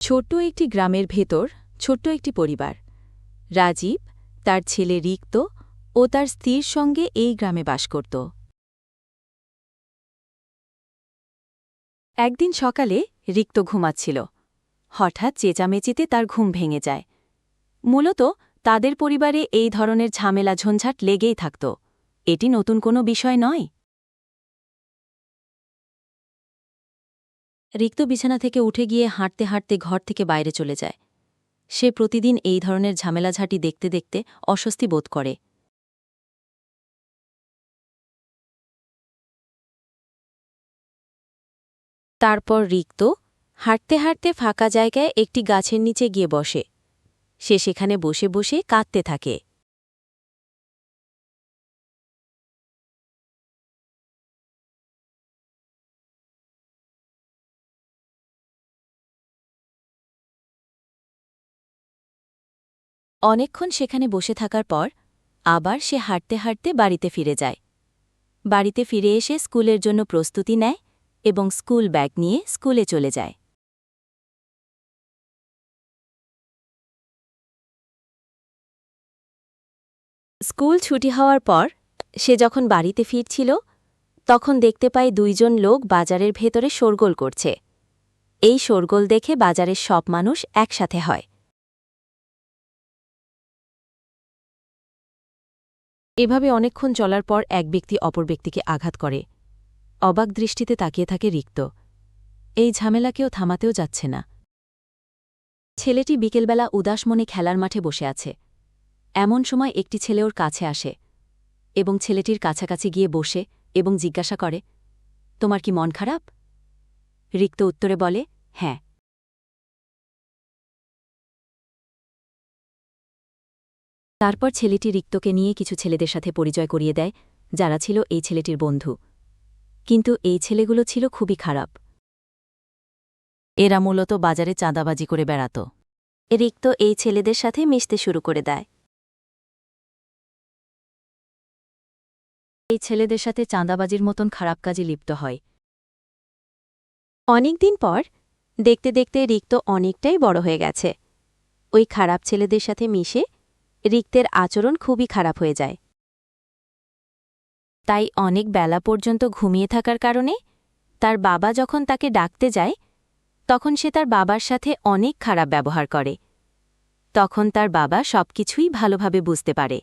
ছোট্ট একটি গ্রামের ভেতর ছোট্ট একটি পরিবার। রাজীব, তার ছেলে রিক্ত ও তার স্ত্রীর সঙ্গে এই গ্রামে বাস করত। একদিন সকালে রিক্ত ঘুমাচ্ছিল। হঠাৎ চেঁচামেচিতে তার ঘুম ভেঙে যায়। মূলত তাদের পরিবারে এই ধরনের ঝামেলা ঝঞ্ঝাট লেগেই থাকত। এটি নতুন কোনো বিষয় নয়। রিক্ত বিছানা থেকে উঠে গিয়ে হাঁটতে হাঁটতে ঘর থেকে বাইরে চলে যায়। সে প্রতিদিন এই ধরনের ঝামেলাঝাঁটি দেখতে দেখতে অস্বস্তি বোধ করে। তারপর রিক্ত হাঁটতে হাঁটতে ফাঁকা জায়গায় একটি গাছের নিচে গিয়ে বসে। সে সেখানে বসে বসে কাঁদতে থাকে। অনেকক্ষণ সেখানে বসে থাকার পর আবার সে হাঁটতে হাঁটতে বাড়িতে ফিরে যায়। বাড়িতে ফিরে এসে স্কুলের জন্য প্রস্তুতি নেয় এবং স্কুল ব্যাগ নিয়ে স্কুলে চলে যায়। স্কুল ছুটি হওয়ার পর সে যখন বাড়িতে ফিরছিল তখন দেখতে পায় দুইজন লোক বাজারের ভেতরে শোরগোল করছে। এই শোরগোল দেখে বাজারের সব মানুষ একসাথে হয়। এভাবে অনেকক্ষণ চলার পর এক ব্যক্তি অপর ব্যক্তিকে আঘাত করে। অবাক দৃষ্টিতে তাকিয়ে থাকে রিক্ত। এই ঝামেলাকেও থামাতেও যাচ্ছে না। ছেলেটি বিকেলবেলা উদাস মনে খেলার মাঠে বসে আছে। এমন সময় একটি ছেলে ওর কাছে আসে এবং ছেলেটির কাছাকাছি গিয়ে বসে এবং জিজ্ঞাসা করে, তোমার কি মন খারাপ? রিক্ত উত্তরে বলে, হ্যাঁ। তারপর ছেলেটি রিক্তকে নিয়ে কিছু ছেলেদের সাথে পরিচয় করিয়ে দেয়, যারা ছিল এই ছেলেটির বন্ধু। কিন্তু এই ছেলেগুলো ছিল খুবই খারাপ। এরা মূলত বাজারে চাঁদাবাজি করে বেড়াত। রিক্ত এই ছেলেদের সাথে মিশতে শুরু করে দেয়। এই ছেলেদের সাথে চাঁদাবাজির মতন খারাপ কাজে লিপ্ত হয়। অনেকদিন পর দেখতে দেখতে রিক্ত অনেকটাই বড় হয়ে গেছে। ওই খারাপ ছেলেদের সাথে মিশে রিক্তের আচরণ খুবই খারাপ হয়ে যায়। তাই অনেক বেলা পর্যন্ত ঘুমিয়ে থাকার কারণে তার বাবা যখন তাকে ডাকতে যায় তখন সে তার বাবার সাথে অনেক খারাপ ব্যবহার করে। তখন তার বাবা সবকিছুই ভালোভাবে বুঝতে পারে।